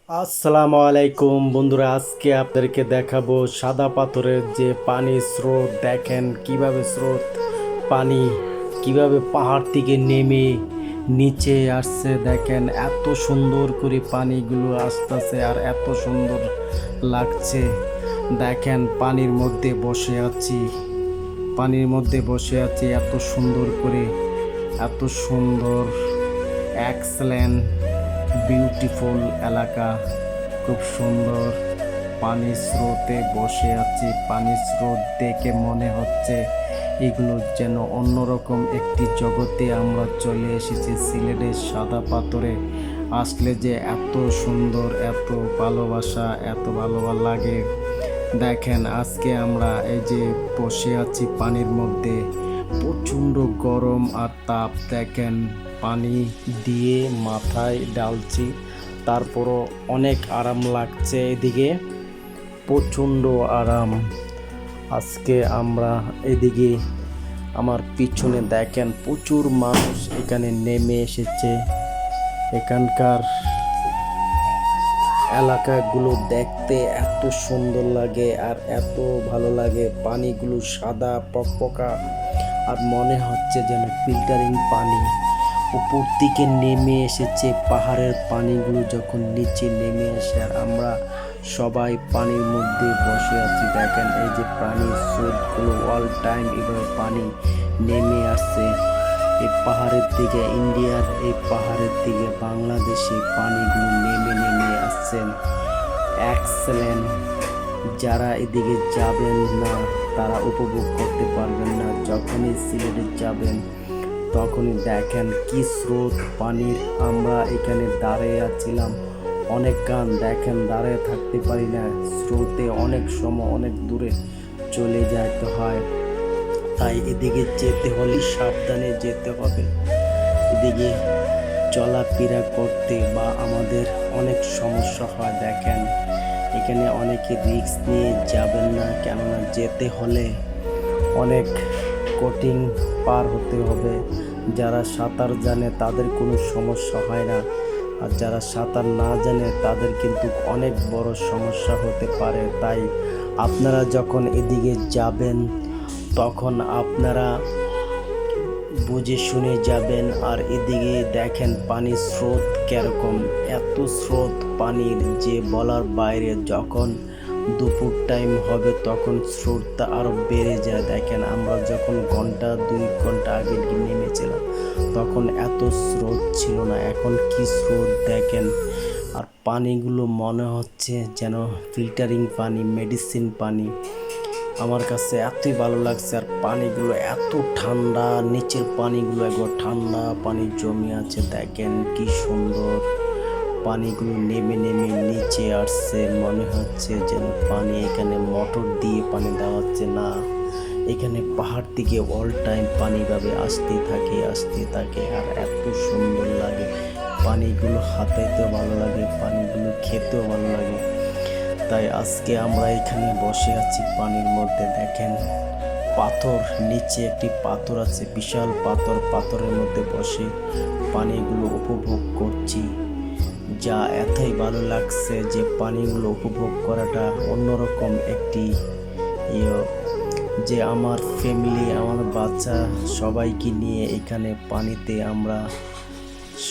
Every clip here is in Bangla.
আসসালামু আলাইকুম বন্ধুরা, আজকে আপনাদেরকে দেখাবো সাদা পাথরের যে পানির স্রোত। দেখেন কিভাবে স্রোত পানি কিভাবে পাহাড় থেকে নেমে নিচে আসছে। দেখেন এত সুন্দর করে পানিগুলো আসতেছে আর এত সুন্দর লাগছে। দেখেন পানির মধ্যে বসে আছি এত সুন্দর করে, এত সুন্দর এক্সেলেন্ট বিউটিফুল এলাকা, খুব সুন্দর। পানির স্রোতে বসে আছি, পানির স্রোত দেখে মনে হচ্ছে এগুলো যেন অন্যরকম একটি জগতে আমরা চলে এসেছি। সিলেটের সাদা পাথরে আসলে যে এত সুন্দর, এত ভালোবাসা, এত ভালো লাগে। দেখেন আজকে আমরা এই যে বসে আছি পানির মধ্যে, প্রচণ্ড গরম আর তাপ। দেখেন পানি দিয়ে মাথায় ডালছি, তারপরও অনেক আরাম লাগছে। এদিকে প্রচণ্ড আরাম। আজকে আমরা এদিকে আমার পিছনে দেখেন প্রচুর মানুষ এখানে নেমে এসেছে। এখানকার এলাকাগুলো দেখতে এত সুন্দর লাগে আর এত ভালো লাগে। পানিগুলো সাদা পকপকা আর মনে হচ্ছে যেন ফিল্টারিং পানি উপর দিকে নেমে এসেছে। পাহাড়ের পানিগুলো যখন নিচে নেমে আসে আর আমরা সবাই পানির মধ্যে বসে আছি। দেখেন এই যে পানির স্রোতগুলো অল টাইম এভাবে পানি নেমে আসছে এই পাহাড়ের দিকে, ইন্ডিয়ার এই পাহাড়ের দিকে বাংলাদেশে পানিগুলো নেমে নেমে আসছেন। এক্সেলেন্ট। যারা এদিকে যাবেন না তারা উপভোগ করতে পারবেন না। যখনই সিলেটে যাবেন তখনই দেখেন কি স্রোত পানির। আমরা এখানে দাঁড়িয়ে আছিলাম অনেক গান, দেখেন দাঁড়িয়ে থাকতে পারি না, স্রোতে অনেক সময় অনেক দূরে চলে যেতে হয়। তাই এদিকে যেতে হলে সাবধানে যেতে হবে। এদিকে চলাফেরা করতে বা আমাদের অনেক সমস্যা হয়। দেখেন এখানে অনেকে রিস্ক নিয়ে যাবেন না, কেননা যেতে হলে অনেক কঠিন পার হতে হবে। যারা সাঁতার জানে তাদের কোনো সমস্যা হয় না, আর যারা সাঁতার না জানে তাদের কিন্তু অনেক বড় সমস্যা হতে পারে। তাই আপনারা যখন এদিকে যাবেন তখন আপনারা বুঝে শুনে যাবেন। আর এদিকে দেখেন পানির স্রোত কিরকম, এত স্রোত পানির যে বলার বাইরে। যখন দুপুর টাইম হবে তখন স্রোতটা আরও বেড়ে যায়। দেখেন আমরা যখন ঘন্টা 2 ঘন্টা আগে নেমেছিলাম তখন এত স্রোত ছিল না, এখন কি স্রোত দেখেন। আর পানিগুলো মনে হচ্ছে যেন ফিল্টারিং পানি, মেডিসিন পানি। আমার কাছে এতই ভালো লাগছে। আর পানিগুলো এত ঠান্ডা, নিচের পানিগুলো একবার ঠান্ডা পানি জমে আছে। দেখেন কি সুন্দর পানিগুলো নেমে নেমে নিচে আসছে। মনে হচ্ছে যেন পানি এখানে মোটর দিয়ে পানি দেওয়া হচ্ছে না, এখানে পাহাড় থেকে অল টাইম পানি ভাবে আসতে থাকে আর এত সুন্দর লাগে। পানিগুলো হাতাইতেও ভালো লাগে, পানিগুলো খেতেও ভালো লাগে। তাই আজকে আমরা এখানে বসে আছি পানির মধ্যে। দেখেন পাথর, নিচে একটি পাথর আছে, বিশাল পাথর, পাথরের মধ্যে বসে পানিগুলো উপভোগ করছি। যা এতই ভালো লাগছে যে পানিগুলো উপভোগ করাটা অন্যরকম একটি ইয়ে। যে আমার ফ্যামিলি, আমার বাচ্চা সবাইকে নিয়ে এখানে পানিতে আমরা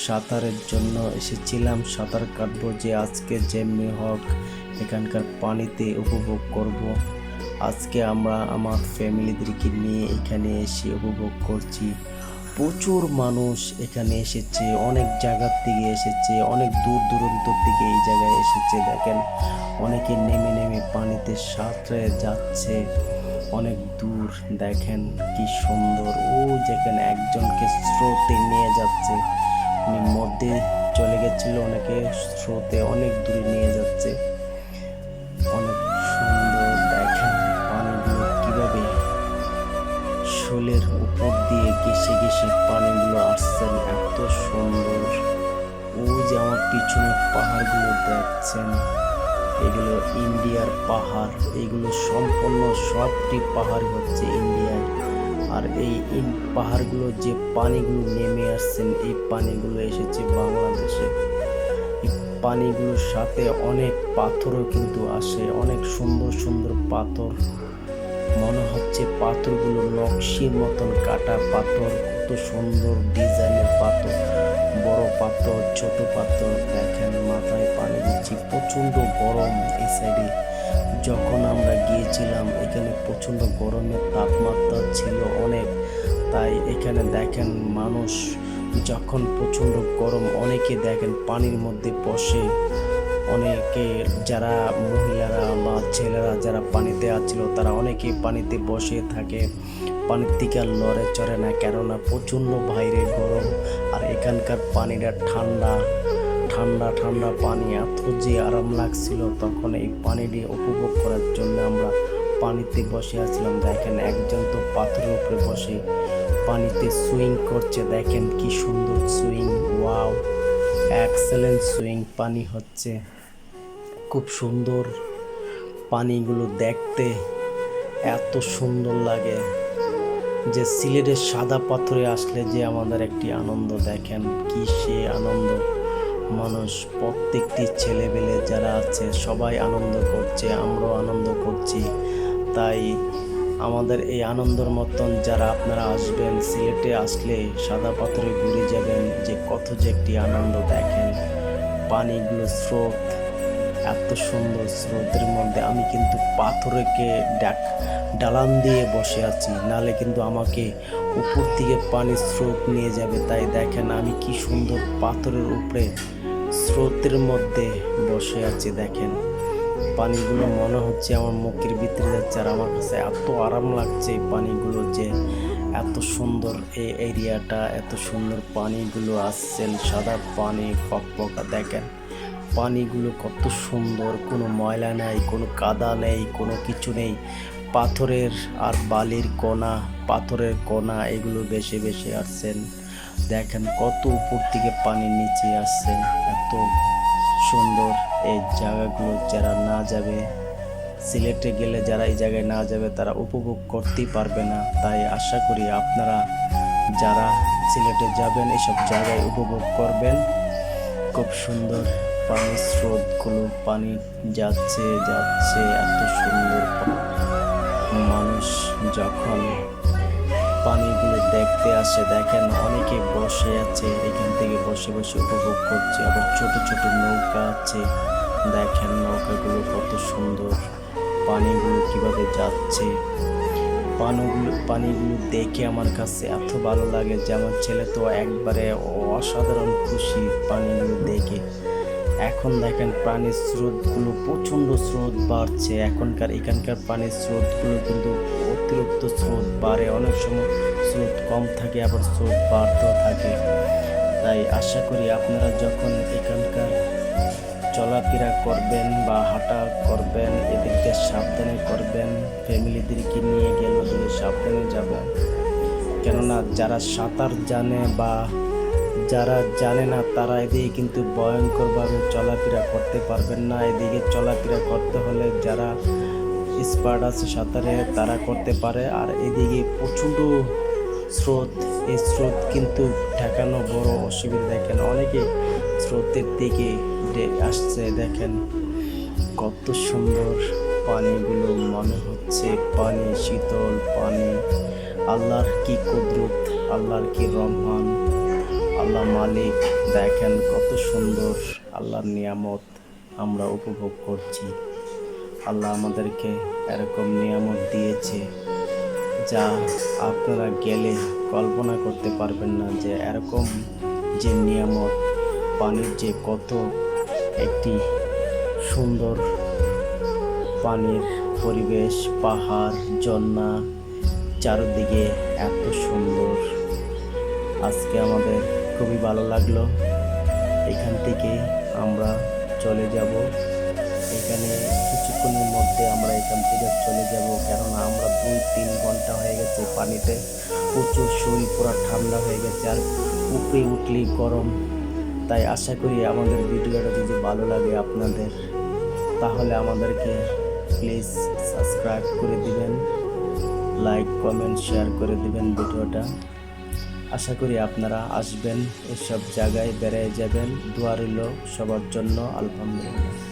সাঁতারের জন্য এসেছিলাম। সাঁতার কাটবো, যে আজকে যেমনি হোক এখানকার পানিতে উপভোগ করব। আজকে আমরা আমার ফ্যামিলিদেরকে নিয়ে এখানে এসে উপভোগ করছি। প্রচুর মানুষ এখানে এসেছে, অনেক জায়গার থেকে এসেছে, অনেক দূর দূরান্ত থেকে এই জায়গায় এসেছে। দেখেন অনেকে নেমে নেমে পানিতে সাঁতরে যাচ্ছে অনেক দূর। দেখেন কি সুন্দর। ও যেখানে একজনকে স্রোতে নিয়ে যাচ্ছে, উনি মধ্যে চলে গেছিল, অনেকে স্রোতে অনেক দূরে নিয়ে যাচ্ছে। অনেক সুন্দর। দেখেন পানিগুলো কিভাবে শোলের উপর দিয়ে ঘেসে ঘেসে পানিগুলো আসছেন, এত সুন্দর। ও যে আমার পিছনে পাহাড়গুলো দেখছেন, এগুলো ইন্ডিয়ার পাহাড়। এগুলো সম্পূর্ণ সবটি পাহাড় হচ্ছে ইন্ডিয়ায়। আর এই পাহাড়গুলো যে পানিগুলো নেমে আসছেন, এই পানিগুলো এসেছে বাংলাদেশে। এই পানিগুলোর সাথে অনেক পাথরও কিন্তু আসে, অনেক সুন্দর সুন্দর পাথর। মনে হচ্ছে পাথরগুলো নকশির মতন কাটা পাথর, কত সুন্দর ডিজাইনের পাথর, বড় পাথর, ছোট পাথর। দেখেন মাথায় পানি দিচ্ছি, প্রচণ্ড গরম এই সাইডে। যখন আমরা গিয়েছিলাম এখানে প্রচণ্ড গরমের তাপমাত্রা ছিল অনেক, তাই এখানে দেখেন মানুষ যখন প্রচণ্ড গরম, অনেকে দেখেন পানির মধ্যে বসে, অনেকে যারা মহিলারা বা ছেলেরা যারা পানিতে আছিল তারা অনেকে পানিতে বসে থাকে, পানির থেকে আর লড়ে চড়ে না, কেননা প্রচণ্ড বাইরে গরম আর এখানকার পানিটা ঠান্ডা ঠান্ডা ঠান্ডা পানি। এত যে আরাম লাগছিল তখন এই পানিটি উপভোগ করার জন্য আমরা পানিতে বসে আছিলাম। দেখেন একজন তো পাথরের উপরে বসে পানিতে সুইং করছে, দেখেন কি সুন্দর সুইং, ওয়াও এক্সেলেন্ট সুইং পানি হচ্ছে, খুব সুন্দর। পানিগুলো দেখতে এত সুন্দর লাগে যে সিলেটের সাদা পাথরে আসলে যে আমাদের একটি আনন্দ, দেখেন কি সে আনন্দ। মানুষ প্রত্যেকটি ছেলেবেলে যারা আছে সবাই আনন্দ করছে, আমরাও আনন্দ করছি। তাই আমাদের এই আনন্দের মতন যারা আপনারা আসবেন, সিলেটে আসলে সাদা পাথরে ঘুরে যাবেন, যে কত যে একটি আনন্দ। দেখেন পানিগুলো স্রোত, এত সুন্দর স্রোতের মধ্যে আমি কিন্তু পাথরকে ডালান দিয়ে বসে আছি, নালে কিন্তু আমাকে উপর থেকে পানির স্রোত নিয়ে যাবে। তাই দেখেন আমি কি সুন্দর পাথরের উপরে স্রোতের মধ্যে বসে আছি। দেখেন পানিগুলো মনে হচ্ছে আমার মুখের ভিতরে যাচ্ছে, আর আমার কাছে এত আরাম লাগছে এই পানিগুলো, যে এত সুন্দর এই এরিয়াটা, এত সুন্দর পানিগুলো আসছেন, সাদা পানি ফকফকা। দেখেন পানিগুলো কত সুন্দর, কোনো ময়লা নেই, কোনো কাদা নেই, কোনো কিছু নেই। পাথরের আর বালির কণা, পাথরের কণা এগুলো বেশি বেশি আসছেন। দেখেন কত উপর থেকে পানির নিচে আসছেন, এত সুন্দর এই জায়গাগুলো। যারা না যাবে সিলেটে গেলে, যারা এই জায়গায় না যাবে তারা উপভোগ করতেই পারবে না। তাই আশা করি আপনারা যারা সিলেটে যাবেন এসব জায়গায় উপভোগ করবেন। খুব সুন্দর পানির স্রোতগুলো, পানি যাচ্ছে যাচ্ছে, এত সুন্দর। মানুষ যখন পানিগুলো দেখতে আসে, দেখেন অনেকে বসে আছে, এখান থেকে বসে বসে উপভোগ করছে। আবার ছোট ছোট নৌকা আছে, দেখেন নৌকাগুলো কত সুন্দর, পানিগুলো কিভাবে যাচ্ছে। পানিগুলো দেখে আমার কাছে এত ভালো লাগে যে আমার ছেলে তো একবারে অসাধারণ খুশি পানিগুলো দেখে। এখন দেখেন পানির স্রোতগুলো প্রচণ্ড স্রোত বাড়ছে, এখানকার পানির স্রোতগুলো কিন্তু অতিরিক্ত স্রোত বাড়ে, অনেক সময় স্রোত কম থাকে, আবার স্রোত বাড়তেও থাকে। তাই আশা করি আপনারা যখন এখানকার চলাফেরা করবেন বা হাঁটা করবেন, এদেরকে সাবধানে করবেন, ফ্যামিলিদেরকে নিয়ে গেলে সাবধানে যাবেন। কেননা যারা সাঁতার জানে বা যারা জানে না তারা এদিকে কিন্তু ভয়ঙ্করভাবে চলাফেরা করতে পারবেন না। এদিকে চলাফেরা করতে হলে যারা এক্সপার্ট আছে সাঁতারে তারা করতে পারে। আর এদিকে প্রচণ্ড স্রোত, এই স্রোত কিন্তু ঠেকানো বড় অসুবিধা। দেখেন অনেকে স্রোতের দিকে আসছে, দেখেন কত সুন্দর পানিগুলো, মনে হচ্ছে পানি শীতল পানি। আল্লাহর কি কুদরত, আল্লাহর কি রহমান, আল্লাহ মালিক। দেখেন কত সুন্দর আল্লাহর নিয়ামত আমরা উপভোগ করছি। আল্লাহ আমাদেরকে এরকম নিয়ামত দিয়েছে যা আপনারা গেলে কল্পনা করতে পারবেন না, যে এরকম যে নিয়ামত, পানির যে কত একটি সুন্দর পানির পরিবেশ, পাহাড়, ঝর্ণা, চারদিকে এত সুন্দর। আজকে আমাদের খুবই ভালো লাগলো। এখান থেকে আমরা চলে যাব, এখানে কিছুক্ষণের মধ্যে আমরা এখান থেকে চলে যাব, কেননা আমরা 2-3 ঘন্টা হয়ে গেছে পানিতে, প্রচুর শরীর পুরো ঠান্ডা হয়ে গেছে, আর উপরে উঠলেই গরম। তাই আশা করি আমাদের ভিডিওটা যদি ভালো লাগে আপনাদের, তাহলে আমাদেরকে প্লিজ সাবস্ক্রাইব করে দিবেন, লাইক কমেন্ট শেয়ার করে দিবেন ভিডিওটা। আশা করি আপনারা আসবেন, এসব জায়গায় বেড়ায় যাবেন। দোয়া রইল সবার জন্য। আলহামদুলিল্লাহ।